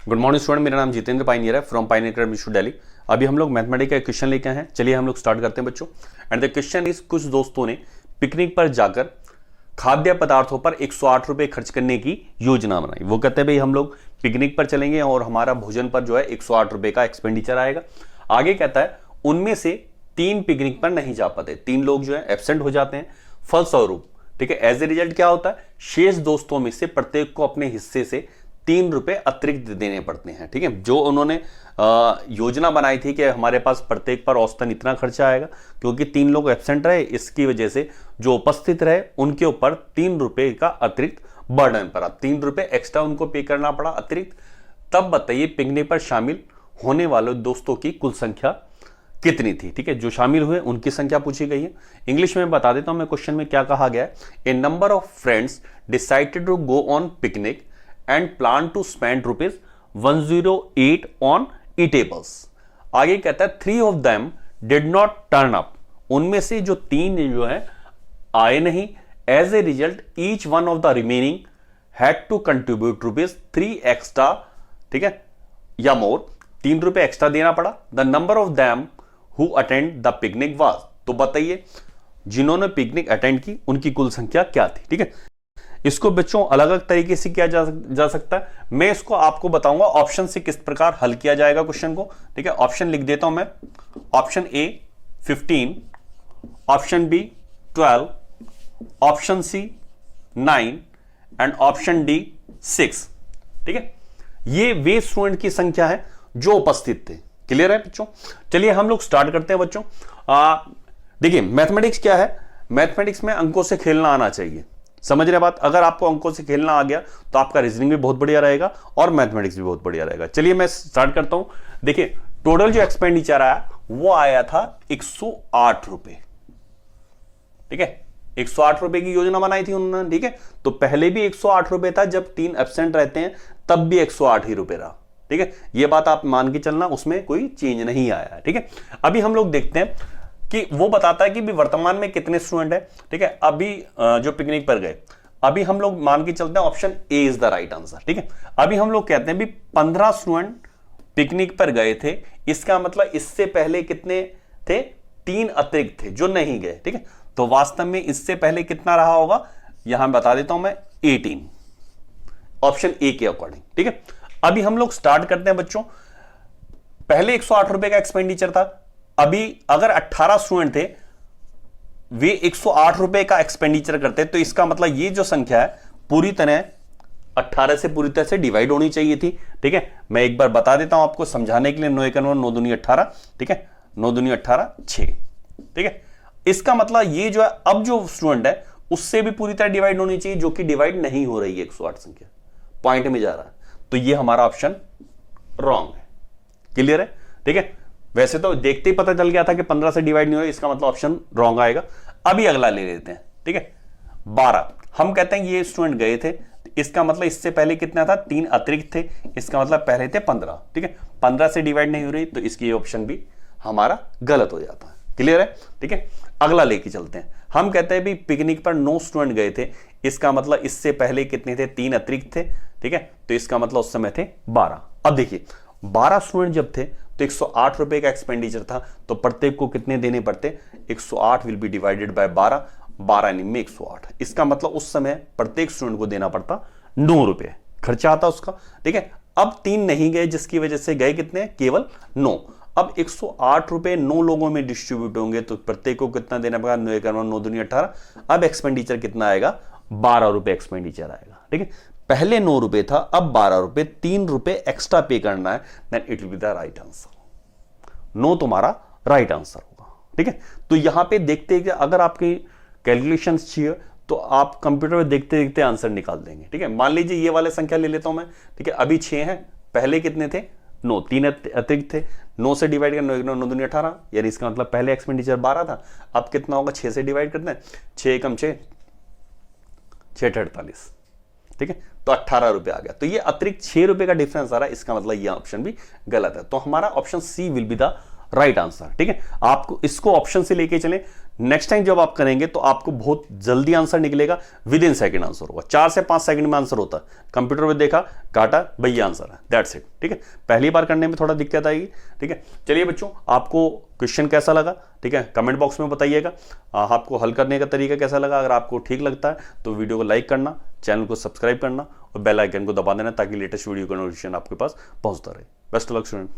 Good morning student, मेरा नाम Jitendra pioneer है फ्रॉम पाइनियर अकेडमी दिल्ली। अभी हम लोग मैथमेटिक्स का क्वेश्चन लेके आए हैं। चलिए हम लोग स्टार्ट करते हैं बच्चों। एंड द क्वेश्चन इज, कुछ दोस्तों ने पिकनिक पर जाकर खाद्य पदार्थों पर 108 रुपए खर्च करने की योजना बनाई। वो कहते हैं भाई हम लोग पिकनिक पर चलेंगे और हमारा भोजन पर जो है 108 रुपए का एक्सपेंडिचर आएगा। आगे कहता है उनमें से 3 पिकनिक पर नहीं जा पाते, 3 लोग जो है एब्सेंट हो जाते हैं। फलस्वरूप ठीक है, एज ए रिजल्ट क्या होता है, शेष दोस्तों में से प्रत्येक को अपने हिस्से से 3 रुपए अतिरिक्त देने पड़ते हैं। ठीक है, जो उन्होंने योजना बनाई थी कि हमारे पास प्रत्येक पर औसतन इतना खर्चा आएगा, क्योंकि 3 लोग एब्सेंट रहे, इसकी वजह से जो उपस्थित रहे उनके ऊपर 3 रुपए का अतिरिक्त बर्डन पड़ा, 3 रुपए एक्स्ट्रा उनको पे करना पड़ा अतिरिक्त। तब बताइए पिकनिक पर शामिल होने वाले दोस्तों की कुल संख्या कितनी थी। ठीक है, जो शामिल हुए उनकी संख्या पूछी गई है। इंग्लिश में बता देता हूं मैं क्वेश्चन में क्या कहा गया है। A number of friends decided to go on picnic and plan to spend ₹108 on eatables. आगे कहता है 3 of them did not turn up. उनमें से जो 3 जो है आए नहीं। As a result each one of the remaining had to contribute ₹3 extra, ठीक है, या मोर, 3 रुपए एक्स्ट्रा देना पड़ा। The number of them who attend the picnic was. तो बताइए जिन्होंने पिकनिक अटेंड की उनकी कुल संख्या क्या थी। ठीक है, इसको बच्चों अलग अलग तरीके से किया जा सकता है। मैं इसको आपको बताऊंगा ऑप्शन से किस प्रकार हल किया जाएगा क्वेश्चन को। ठीक है, ऑप्शन लिख देता हूं मैं। Option A 15, option B 12, option C 9 and option D 6। ठीक है, ये वे स्टूडेंट की संख्या है जो उपस्थित थे। क्लियर है बच्चों? चलिए हम लोग स्टार्ट करते हैं बच्चों। देखिए मैथमेटिक्स क्या है, मैथमेटिक्स में अंकों से खेलना आना चाहिए। समझ रहे बात? अगर आपको अंकों से खेलना आ गया तो आपका रीजनिंग भी बहुत बढ़िया रहेगा और मैथमेटिक्स भी बहुत बढ़िया रहेगा। चलिए मैं स्टार्ट करता हूं। देखिए टोटल जो एक्सपेंडिचर आया वो आया था 108 रुपए। ठीक है, 108 रुपए की योजना बनाई थी उन्होंने। ठीक है, तो पहले भी 108 रुपए था, जब 3 एब्सेंट रहते हैं तब भी 108 ही रुपए रहा। ठीक है, ये बात आप मान के चलना, उसमें कोई चेंज नहीं आया। ठीक है, अभी हम लोग देखते हैं कि वो बताता है कि भी वर्तमान में कितने स्टूडेंट है। ठीक है, अभी जो पिकनिक पर गए, अभी हम लोग मान के चलते हैं option A is the right answer. ठीक है, अभी हम लोग कहते हैं भी 15 स्टूडेंट पिकनिक पर गए थे। इसका मतलब इससे पहले कितने थे? 3 अतिरिक्त थे जो नहीं गए। ठीक है, तो वास्तव में इससे पहले कितना रहा होगा, यहां बता देता हूं मैं, 18, ऑप्शन ए के अकॉर्डिंग। ठीक है, अभी हम लोग स्टार्ट करते हैं बच्चों। पहले 108 रुपए का एक्सपेंडिचर था। अभी अगर 18 स्टूडेंट थे, वे 108 रुपए का एक्सपेंडिचर करते, तो इसका मतलब ये जो संख्या है पूरी तरह 18 से पूरी तरह से डिवाइड होनी चाहिए थी। ठीक है, मैं एक बार बता देता हूं आपको समझाने के लिए। 9 × 9 दूनी 18। ठीक है, 9 दूनी 18 6। ठीक है, इसका मतलब ये जो है अब जो स्टूडेंट है उससे भी पूरी तरह डिवाइड होनी चाहिए, जो कि डिवाइड नहीं हो रही है। 108 संख्या पॉइंट में जा रहा है, तो ये हमारा ऑप्शन रॉन्ग है। क्लियर है? ठीक है, वैसे तो देखते ही पता चल गया था कि 15 से डिवाइड नहीं हो रहा, इसका मतलब ऑप्शन रॉन्ग आएगा। अभी अगला ले लेते हैं। ठीक है, 12 हम कहते हैं ये स्टूडेंट गए थे, इसका मतलब इससे पहले कितना था? 3 अतिरिक्त थे, इसका मतलब पहले थे 15। ठीक है, 15 से डिवाइड नहीं हो रही, तो इसकी ऑप्शन भी हमारा गलत हो जाता है। क्लियर है? ठीक है, अगला लेके चलते हैं। हम कहते हैं भी पिकनिक पर 9 स्टूडेंट गए थे, इसका मतलब इससे पहले कितने थे? 3 अतिरिक्त थे। ठीक है, तो इसका मतलब उस समय थे 12। अब देखिए 12 स्टूडेंट जब थे तो 108 रुपए का एक्सपेंडिचर था, तो प्रत्येक को कितने देने पड़ते? 108 विल बी डिवाइडेड बाय 12, 12 में 108। इसका मतलब उस समय प्रत्येक स्टूडेंट को देना पड़ता 9 रुपए खर्चा आता उसका। ठीक है, अब 3 नहीं गए, जिसकी वजह से गए कितने? केवल 9। अब 108 रुपए 9 लोगों में डिस्ट्रीब्यूट होंगे, तो प्रत्येक को कितना देना पड़ेगा? 9 × 9 दूनी 18। अब एक्सपेंडिचर कितना आएगा? 12 रुपए एक्सपेंडिचर आएगा। ठीक है, पहले 9 रुपए था, अब 12 रुपए, 3 रुपए एक्स्ट्रा पे करना है, then it will be the right answer. 9 तुम्हारा राइट आंसर होगा। ठीक है, तो यहां पे देखते हैं कि अगर आपकी कैलकुलेशंस चाहिए तो आप कंप्यूटर में देखते देखते आंसर निकाल देंगे। ठीक है, मान लीजिए ये वाले संख्या ले लेता हूं मैं। ठीक है, अभी 6 हैं, पहले कितने थे? 9, 3 अतिरिक्त थे। 9 से डिवाइड कर 9 × 9 दूनी 18, यानी इसका मतलब पहले एक्सपेंडिचर 12 था, अब कितना होगा? 6 से डिवाइड करते हैं, 6 × 6 6 × 48। ठीक है, तो 18 रुपए आ गया। तो ये अतिरिक्त 6 रुपए का डिफरेंस आ रहा है, इसका मतलब ये ऑप्शन भी गलत है। तो हमारा option C will be the right answer. ठीक है, आपको इसको ऑप्शन से लेके चलें नेक्स्ट टाइम जब आप करेंगे तो आपको बहुत जल्दी आंसर निकलेगा, विद इन सेकंड आंसर होगा, 4 से 5 सेकंड में आंसर होता है। कंप्यूटर में देखा, काटा, भैया आंसर है, दैट्स इट। ठीक है, पहली बार करने में थोड़ा दिक्कत आएगी। ठीक है, चलिए बच्चों, आपको क्वेश्चन कैसा लगा, ठीक है, कमेंट बॉक्स में बताइएगा। आपको हल करने का तरीका कैसा लगा। अगर आपको ठीक लगता है तो वीडियो को लाइक करना, चैनल को सब्सक्राइब करना और बेल आइकन को दबा देना, ताकि लेटेस्ट वीडियो का नोटिफिकेशन आपके पास पहुंचता रहे। Best of luck student.